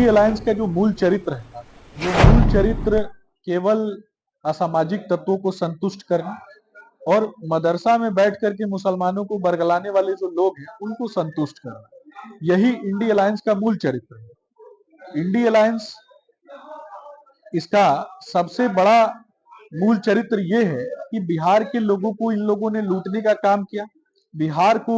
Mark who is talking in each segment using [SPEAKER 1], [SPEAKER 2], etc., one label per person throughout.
[SPEAKER 1] Alliance का जो मूल चरित्र है ना, वो मूल चरित्र केवल असामाजिक तत्वों को संतुष्ट करना और मदरसा में बैठ करके मुसलमानों को बरगलाने वाले जो लोग हैं उनको संतुष्ट करना, यही इंडी अलायंस का मूल चरित्र है। इंडी अलायंस, इसका सबसे बड़ा मूल चरित्र ये है कि बिहार के लोगों को इन लोगों ने लूटने का काम किया। बिहार को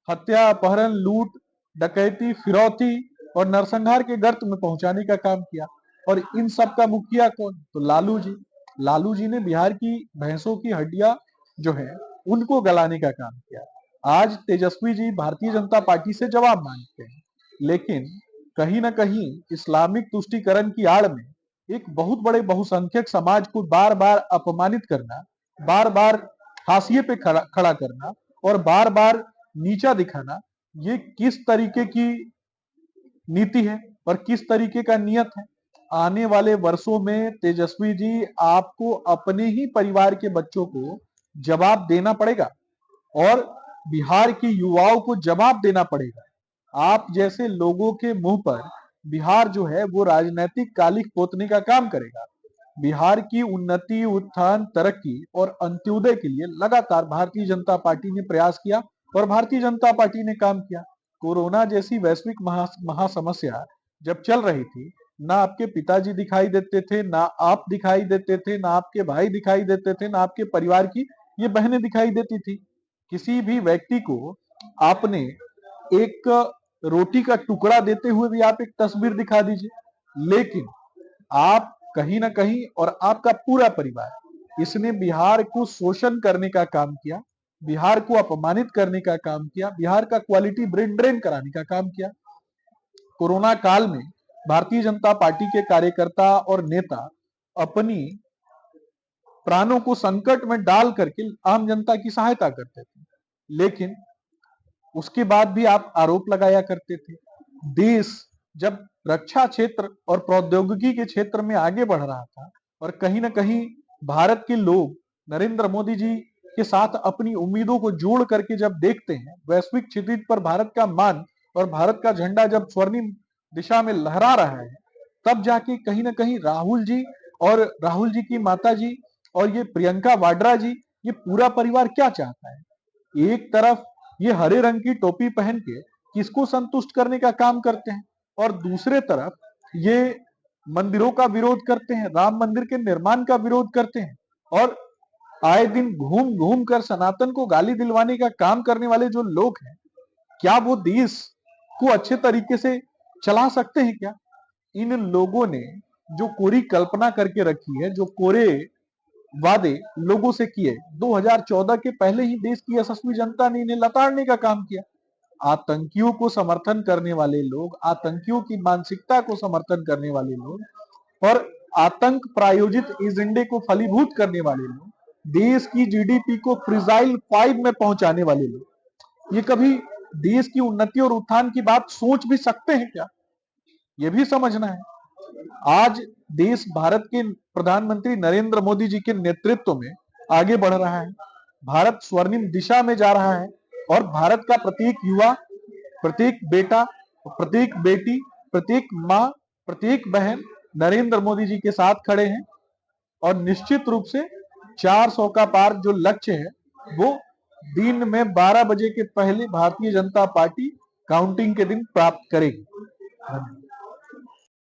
[SPEAKER 1] हत्या, अपहरण, लूट, डकैती, फिरौती और नरसंहार के गर्त में पहुंचाने का काम किया। और इन सब का मुखिया कौन? तो लालू जी। लालू जी ने बिहार की भैंसों की हड्डियां जो है उनको गलाने का काम किया। आज तेजस्वी जी भारतीय जनता पार्टी से जवाब मांगते हैं, लेकिन कहीं ना कहीं इस्लामिक तुष्टीकरण की आड़ में एक बहुत बड़े बहुसंख्यक समाज को बार बार अपमानित करना, बार बार हाशिए पे खड़ा करना और बार बार नीचा दिखाना, ये किस तरीके की नीति है और किस तरीके का नियत है? आने वाले वर्षों में तेजस्वी जी आपको अपने ही परिवार के बच्चों को जवाब देना पड़ेगा और बिहार के युवाओं को जवाब देना पड़ेगा। आप जैसे लोगों के मुंह पर बिहार जो है वो राजनीतिक कालिख पोतने का काम करेगा। बिहार की उन्नति, उत्थान, तरक्की और अंत्योदय के लिए लगातार भारतीय जनता पार्टी ने प्रयास किया और भारतीय जनता पार्टी ने काम किया। कोरोना जैसी वैश्विक महासमस्या जब चल रही थी, ना आपके पिताजी दिखाई देते थे, ना आप दिखाई देते थे, ना आपके भाई दिखाई देते थे, ना आपके परिवार की ये बहनें दिखाई देती थी। किसी भी व्यक्ति को आपने एक रोटी का टुकड़ा देते हुए भी आप एक तस्वीर दिखा दीजिए, लेकिन आप कहीं ना कहीं और आपका पूरा परिवार, इसने बिहार को शोषण करने का काम किया, बिहार को अपमानित करने का काम किया, बिहार का क्वालिटी ब्रेन ड्रेन कराने का काम किया। कोरोना काल में भारतीय जनता पार्टी के कार्यकर्ता और नेता अपनी प्राणों को संकट में डाल करके आम जनता की सहायता करते थे, लेकिन उसके बाद भी आप आरोप लगाया करते थे। देश जब रक्षा क्षेत्र और प्रौद्योगिकी के क्षेत्र में आगे बढ़ रहा था और कहीं ना कहीं भारत के लोग नरेंद्र मोदी जी के साथ अपनी उम्मीदों को जोड़ करके जब देखते हैं, वैश्विक क्षितिज पर भारत का मान और भारत का झंडा जब स्वर्णिम दिशा में लहरा रहा है, तब जाके कहीं ना कहीं राहुल जी और राहुल जी की माता जी और ये प्रियंका वाड्रा जी, ये पूरा परिवार क्या चाहता है? एक तरफ ये हरे रंग की टोपी पहन के किसको संतुष्ट करने का काम करते हैं और दूसरे तरफ ये मंदिरों का विरोध करते हैं, राम मंदिर के निर्माण का विरोध करते हैं और आए दिन घूम घूम कर सनातन को गाली दिलवाने का काम करने वाले जो लोग हैं, क्या वो देश को अच्छे तरीके से चला सकते हैं क्या? इन लोगों ने जो कोरी कल्पना करके रखी है, जो कोरे वादे लोगों से किए, 2014 के पहले ही देश की यशस्वी जनता ने इन्हें लताड़ने का काम किया। आतंकियों को समर्थन करने वाले लोग, आतंकियों की मानसिकता को समर्थन करने वाले लोग और आतंक प्रायोजित एजेंडे को फलीभूत करने वाले लोग, देश की जीडीपी को फ्रीजाइल 5 में पहुंचाने वाले लोग, ये कभी देश की उन्नति और उत्थान की बात सोच भी सकते हैं क्या? ये भी समझना है। आज देश भारत के प्रधानमंत्री नरेंद्र मोदी जी के नेतृत्व में आगे बढ़ रहा है, भारत स्वर्णिम दिशा में जा रहा है और भारत का प्रत्येक युवा, प्रत्येक बेटा, प्रत्येक बेटी, प्रत्येक माँ, प्रत्येक बहन नरेंद्र मोदी जी के साथ खड़े हैं और निश्चित रूप से 400 का पार जो लक्ष्य है वो दिन में 12 बजे के पहले भारतीय जनता पार्टी काउंटिंग के दिन प्राप्त करेगी।